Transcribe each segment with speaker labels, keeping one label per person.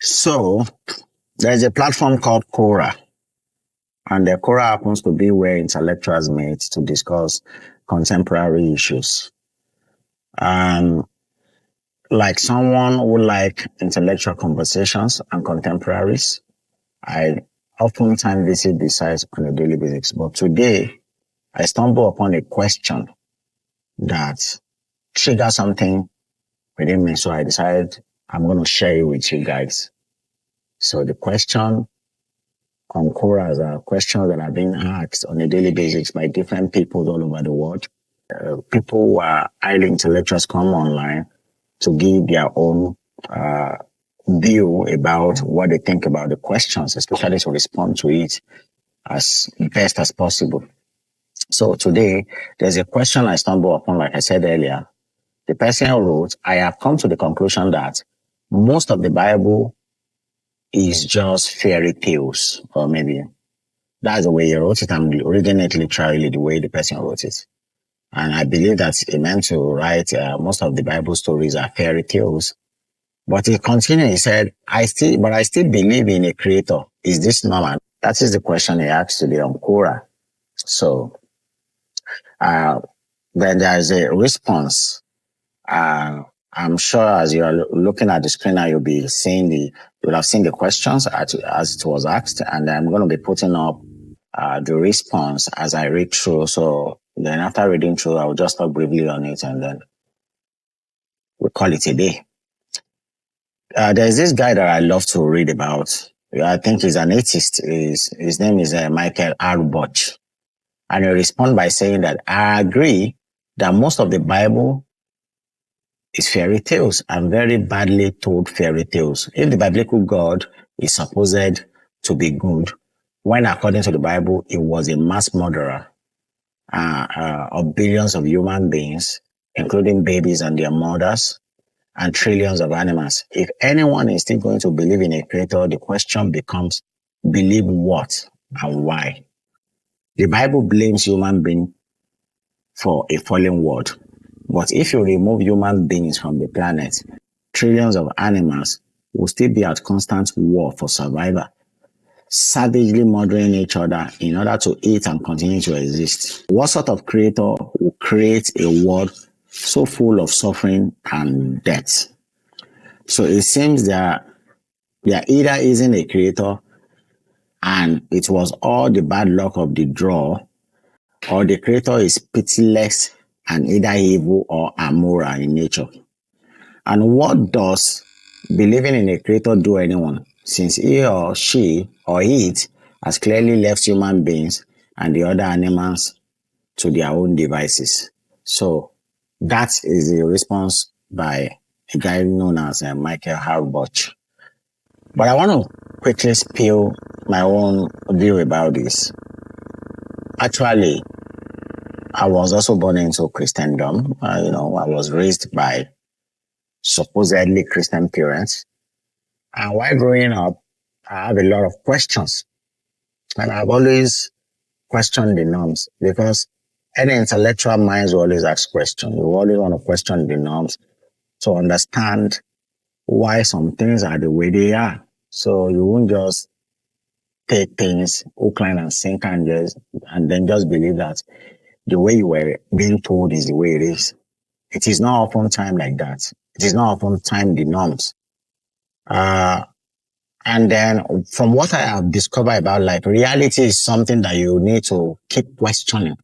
Speaker 1: So there's a platform called QUORA, and the QUORA happens to be where intellectuals meet to discuss contemporary issues. Like someone who like intellectual conversations and contemporaries, I oftentimes visit the site on a daily basis. But today, I stumble upon a question that triggered something within me. So I decided I'm going to share it with you guys. So the question on Quoras are questions that are being asked on a daily basis by different people all over the world. People who are highly intellectuals come online to give their own view about what they think about the questions, especially to respond to it as best as possible. So today, there's a question I stumbled upon, like I said earlier. The person wrote, I have come to the conclusion that most of the Bible is just fairy tales, or maybe that's the way he wrote it. I'm reading it literally the way the person wrote it. And I believe that he meant to write most of the Bible stories are fairy tales. But he continued, he said, I still believe in a creator. Is this normal? That is the question he asked today on Quora. So, then there's a response. I'm sure as you are looking at the screen now, you'll have seen the questions as it was asked, and I'm going to be putting up the response as I read through. So then after reading through, I'll just talk briefly on it, and then we'll call it a day. There's this guy that I love to read about. I think he's an atheist. His name is Michael Arbuch. And he responds by saying that I agree that most of the Bible is fairy tales and very badly told fairy tales. If the biblical God is supposed to be good, when according to the Bible, he was a mass murderer of billions of human beings, including babies and their mothers, and trillions of animals. If anyone is still going to believe in a creator, the question becomes, believe what and why? The Bible blames human beings for a fallen world. But if you remove human beings from the planet, trillions of animals will still be at constant war for survival, savagely murdering each other in order to eat and continue to exist. What sort of creator will create a world so full of suffering and death? So it seems that there either isn't a creator and it was all the bad luck of the draw, or the creator is pitiless and either evil or amoral in nature. And what does believing in a creator do anyone, since he or she or it has clearly left human beings and the other animals to their own devices? So that is the response by a guy known as Michael Harbuch. But I want to quickly spill my own view about this. Actually, I was also born into Christendom. I was raised by supposedly Christian parents. And while growing up, I have a lot of questions. And I've always questioned the norms, because any intellectual minds will always ask questions. You always want to question the norms to understand why some things are the way they are. So you won't just take things hook, line, and sinker and then just believe that the way you were being told is the way it is. It is not often time like that. It is not often time the norms. And then from what I have discovered about life, reality is something that you need to keep questioning.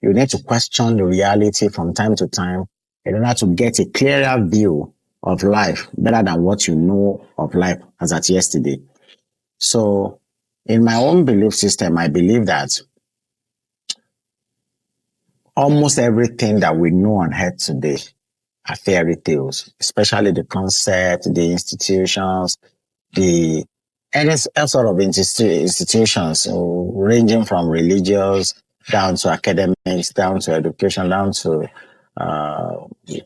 Speaker 1: You need to question the reality from time to time in order to get a clearer view of life, better than what you know of life as at yesterday. So in my own belief system, I believe that almost everything that we know on earth today are fairy tales, especially the concept, the institutions, any sort of institutions, ranging from religious down to academics, down to education, down to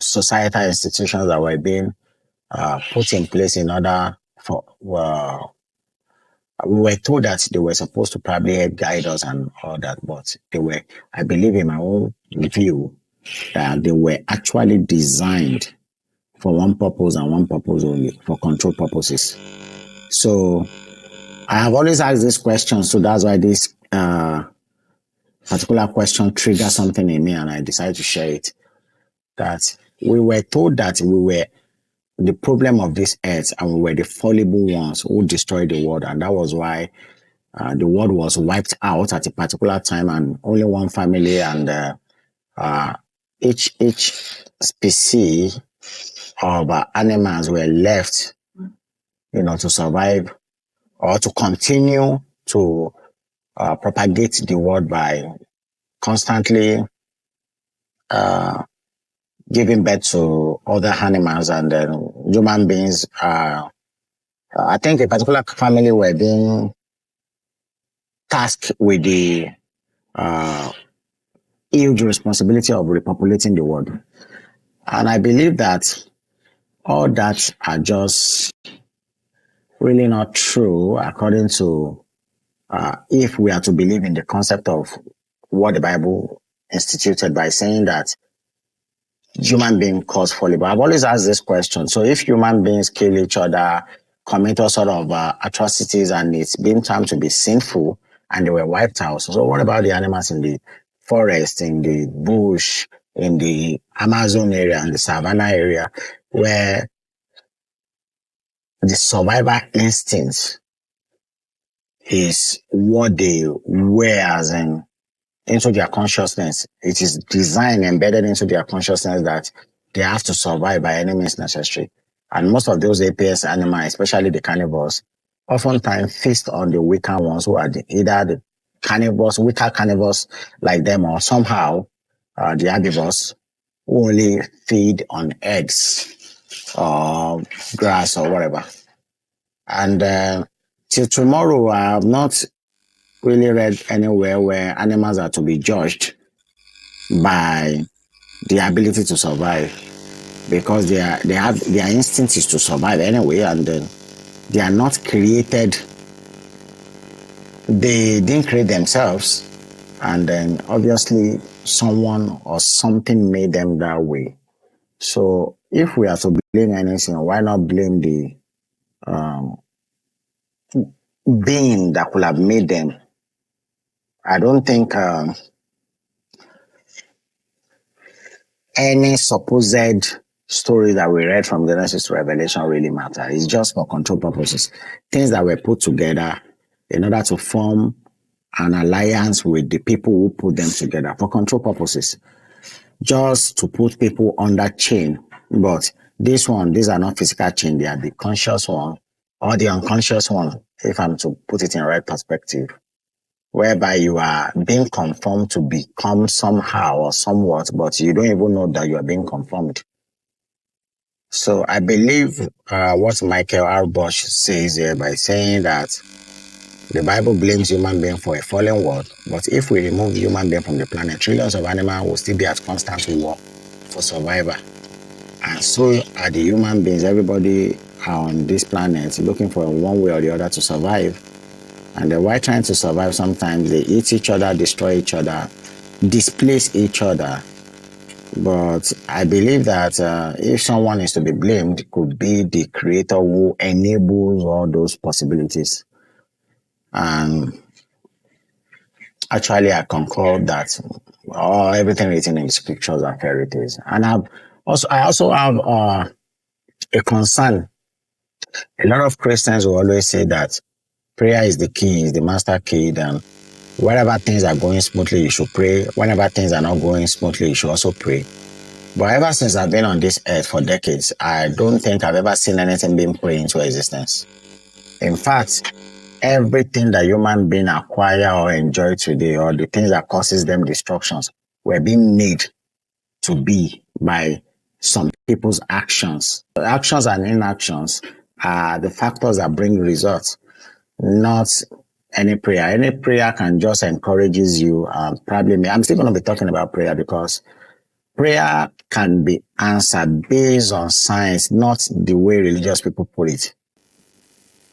Speaker 1: societal institutions that were being put in place in order for, we were told that they were supposed to probably help guide us and all that, but I believe in my own view, that they were actually designed for one purpose and one purpose only, for control purposes. So I have always asked this question, so that's why this particular question triggered something in me, and I decided to share it. That we were told that we were the problem of this earth, and we were the fallible ones who destroyed the world, and that was why the world was wiped out at a particular time, and only one family and uh, each species of animals were left, to survive or to continue to propagate the world by constantly giving birth to other animals, and then human beings. I think a particular family were being tasked with the uh, huge responsibility of repopulating the world. And I believe that all that are just really not true according to, if we are to believe in the concept of what the Bible instituted by saying that human being cause folly. But I've always asked this question. So if human beings kill each other, commit all sort of atrocities, and it's been termed to be sinful, and they were wiped out. So what about the animals in the forest, in the bush, in the Amazon area, and the Savannah area, where the survival instinct is what they were as in into their consciousness. It is designed, embedded into their consciousness that they have to survive by any means necessary. And most of those APS animals, especially the carnivores, oftentimes feast on the weaker ones who are either the carnivores, weaker carnivores like them, or somehow the herbivores who only feed on eggs or grass or whatever. And till tomorrow, I have not really read anywhere where animals are to be judged by the ability to survive, because they have their instinct is to survive anyway, and then they are not created. They didn't create themselves, and then obviously someone or something made them that way. So if we are to blame anything, why not blame the being that could have made them? I don't think any supposed story that we read from Genesis to Revelation really matter. It's just for control purposes. Things that were put together in order to form an alliance with the people who put them together for control purposes, just to put people under chain. But these are not physical chain. They are the conscious one or the unconscious one, if I'm to put it in right perspective, whereby you are being conformed to become somehow or somewhat, but you don't even know that you are being conformed. So I believe what Michael R. Bush says here by saying that the Bible blames human being for a fallen world, but if we remove human being from the planet, trillions of animals will still be at constant war for survival. And so are the human beings. Everybody on this planet looking for one way or the other to survive. And while trying to survive, sometimes they eat each other, destroy each other, displace each other. But I believe that if someone is to be blamed, it could be the creator who enables all those possibilities. And actually, I concur that everything written in the scriptures are fairy tales. And I also have a concern. A lot of Christians will always say that prayer is the key, is the master key, and wherever things are going smoothly, you should pray. Whenever things are not going smoothly, you should also pray. But ever since I've been on this earth for decades, I don't think I've ever seen anything being put into existence. In fact, everything that human beings acquire or enjoy today, or the things that causes them destructions, were being made to be by some people's actions. The actions and inactions are the factors that bring results, not any prayer. Any prayer can just encourages you. Probably, I'm still going to be talking about prayer because prayer can be answered based on science, not the way religious people put it.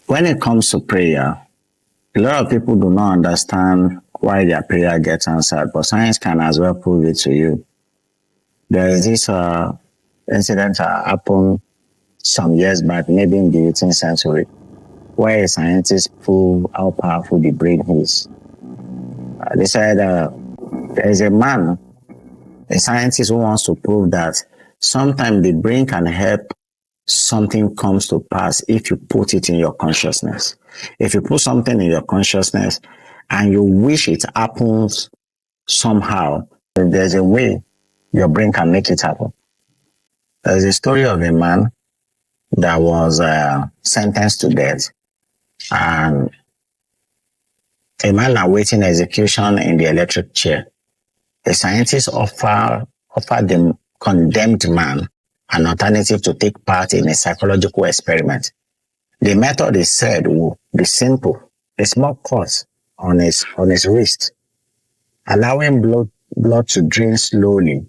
Speaker 1: When it comes to prayer, a lot of people do not understand why their prayer gets answered, but science can as well prove it to you. There is this incident that happened some years back, maybe in the 18th century, where a scientist proved how powerful the brain is. They said there is a man, a scientist who wants to prove that sometimes the brain can help something comes to pass if you put it in your consciousness. If you put something in your consciousness and you wish it happens somehow, there's a way your brain can make it happen. There's a story of a man that was sentenced to death, and a man awaiting execution in the electric chair. A scientist offered the condemned man an alternative to take part in a psychological experiment. The method is said will be simple: a small cut on his wrist, allowing blood to drain slowly,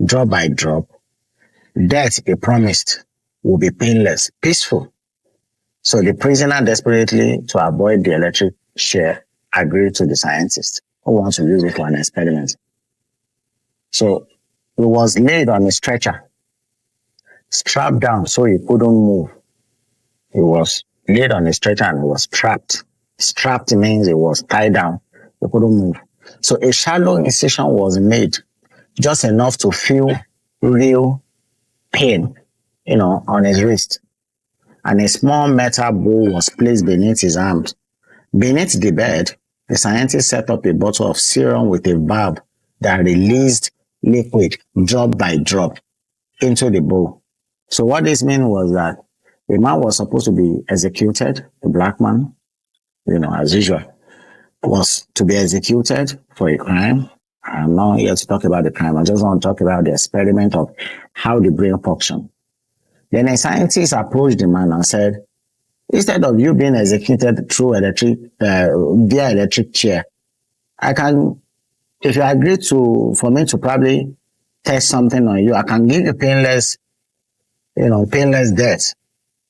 Speaker 1: drop by drop. Death, he promised, will be painless, peaceful. So the prisoner, desperately to avoid the electric chair, agreed to the scientist who wants to use it for an experiment. So he was laid on a stretcher, strapped down so he couldn't move. He was laid on a stretcher and he was strapped. Strapped means he was tied down. He couldn't move. So a shallow incision was made, just enough to feel real pain, on his wrist. And a small metal bowl was placed beneath his arms. Beneath the bed, the scientist set up a bottle of serum with a valve that released liquid drop by drop into the bowl. So what this meant was that the man was supposed to be executed, the black man, as usual, was to be executed for a crime. I'm not here to talk about the crime. I just want to talk about the experiment of how the brain functions. Then a scientist approached the man and said, instead of you being executed through via electric chair, if you agree for me to probably test something on you, I can give you painless death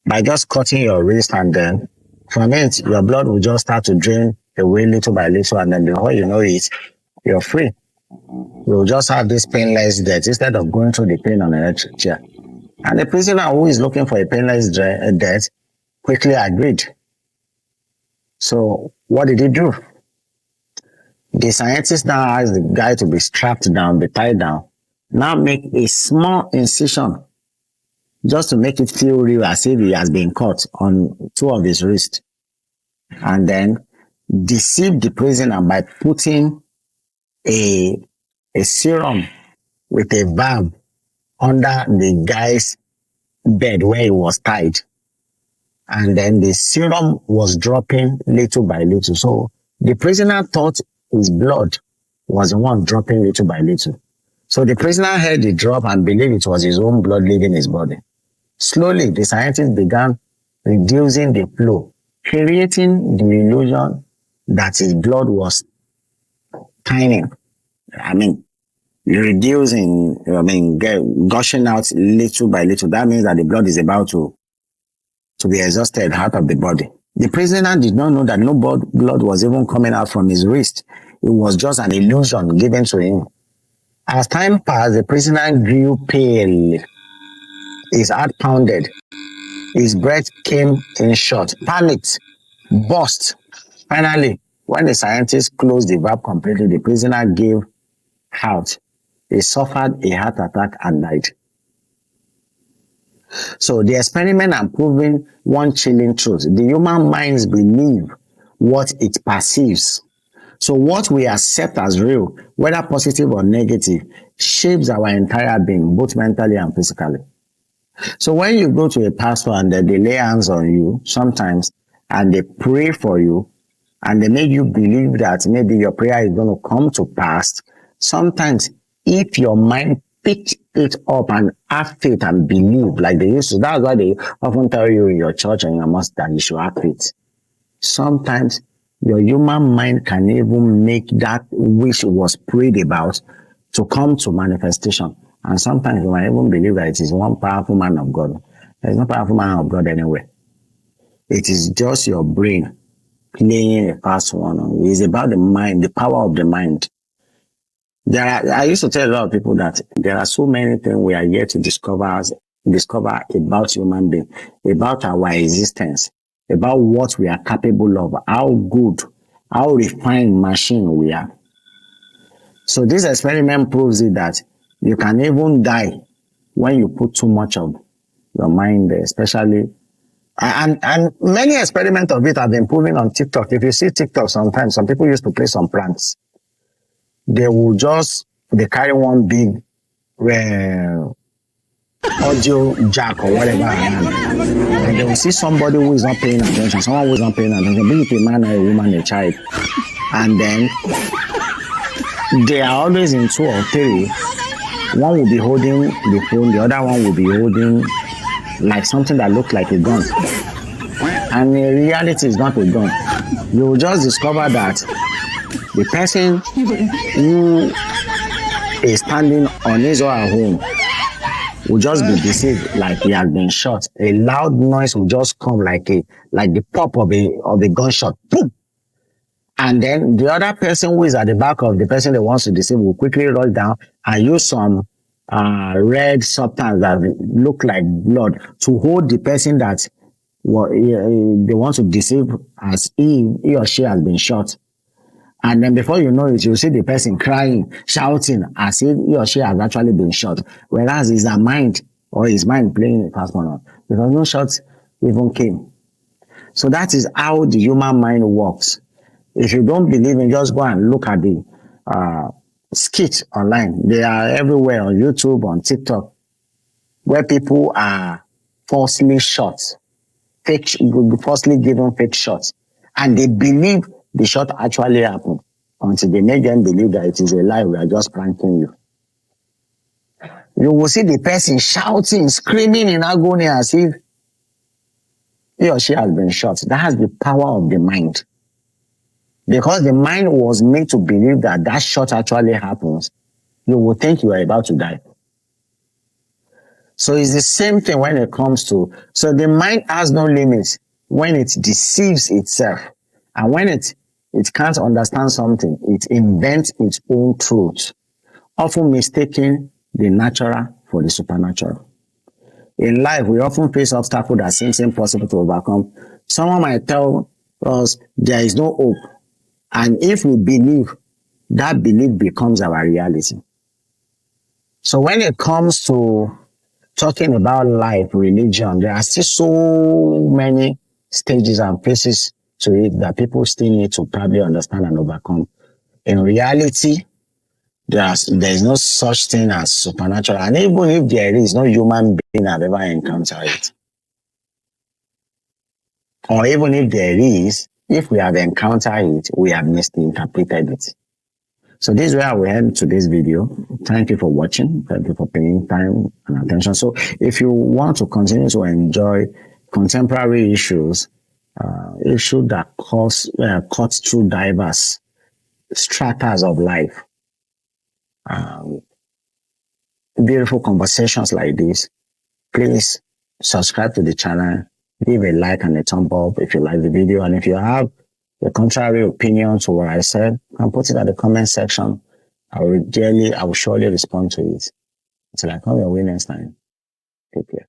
Speaker 1: by just cutting your wrist, and then from it, your blood will just start to drain away little by little, and then before you know it, you're free. You'll just have this painless death instead of going through the pain on an electric chair. And the prisoner who is looking for a painless death quickly agreed. So what did he do? The scientist now asked the guy to be strapped down, be tied down, now make a small incision just to make it feel real, as if he has been cut on two of his wrists, and then deceive the prisoner by putting a serum with a valve under the guy's bed where he was tied. And then the serum was dropping little by little. So the prisoner thought his blood was the one dropping little by little. So the prisoner heard the drop and believed it was his own blood leaving his body. Slowly, the scientist began reducing the flow, creating the illusion that his blood was tiny. Gushing out little by little. That means that the blood is about to be exhausted out of the body. The prisoner did not know that no blood was even coming out from his wrist. It was just an illusion given to him. As time passed, the prisoner grew pale. His heart pounded. His breath came in short. Panicked. Burst. Finally, when the scientist closed the valve completely, the prisoner gave out. He suffered a heart attack and died. So the experiment and proving one chilling truth: the human minds believe what it perceives. So what we accept as real, whether positive or negative, shapes our entire being, both mentally and physically. So when you go to a pastor and they lay hands on you sometimes, and they pray for you, and they make you believe that maybe your prayer is going to come to pass, sometimes if your mind pick it up and have faith and believe like they used to, that's why they often tell you in your church and your mosque that you should have faith. Sometimes your human mind can even make that which was prayed about to come to manifestation. And sometimes you might even believe that it is one powerful man of God. There is no powerful man of God anywhere. It is just your brain playing a fast one on you. It's about the mind, the power of the mind. I used to tell a lot of people that there are so many things we are yet to discover about human being, about our existence, about what we are capable of, how good, how refined machine we are. So this experiment proves it that you can even die when you put too much of your mind there, especially and many experiments of it have been proven on TikTok. If you see TikTok sometimes, some people used to play some pranks. They carry one big audio jack or whatever around, and they will see somebody who is not paying attention, someone who is not paying attention, be it a man or a woman, a child, and then they are always in two or three. One will be holding the phone, the other one will be holding like something that looks like a gun, and in reality it's not a gun. You will just discover that the person who is standing on his or her home will just be deceived, like he has been shot. A loud noise will just come like the pop of a gunshot. Boom! And then the other person who is at the back of the person that wants to deceive will quickly rush down and use some red substance that look like blood to hold the person that they want to deceive as he or she has been shot. And then before you know it, you see the person crying, shouting as if he or she has actually been shot. Whereas it's their mind or his mind playing a fast one, because no shots even came. So that is how the human mind works. If you don't believe me, just go and look at the skits online. They are everywhere on YouTube, on TikTok, where people are falsely shot, falsely given fake shots, and they believe the shot actually happened until they make them believe that it is a lie. We are just pranking you. You will see the person shouting, screaming in agony as if he or she has been shot. That's the power of the mind. Because the mind was made to believe that that shot actually happens, you will think you are about to die. So it's the same thing when it comes to, so the mind has no limits when it deceives itself. And when it can't understand something, it invents its own truth, often mistaking the natural for the supernatural. In life, we often face obstacles that seem impossible to overcome. Someone might tell us there is no hope. And if we believe, that belief becomes our reality. So when it comes to talking about life, religion, there are still so many stages and phases to it that people still need to probably understand and overcome. In reality, there is no such thing as supernatural. And even if there is, no human being have ever encountered it. Or even if there is, if we have encountered it, we have misinterpreted it. So this is where I will end today's video. Thank you for watching. Thank you for paying time and attention. So if you want to continue to enjoy contemporary issues that cut through diverse stratas of life, beautiful conversations like this, please subscribe to the channel, give a like and a thumb up if you like the video, and if you have a contrary opinion to what I said, and put it at the comment section. I will surely respond to it. Until I come your way next time. Take care.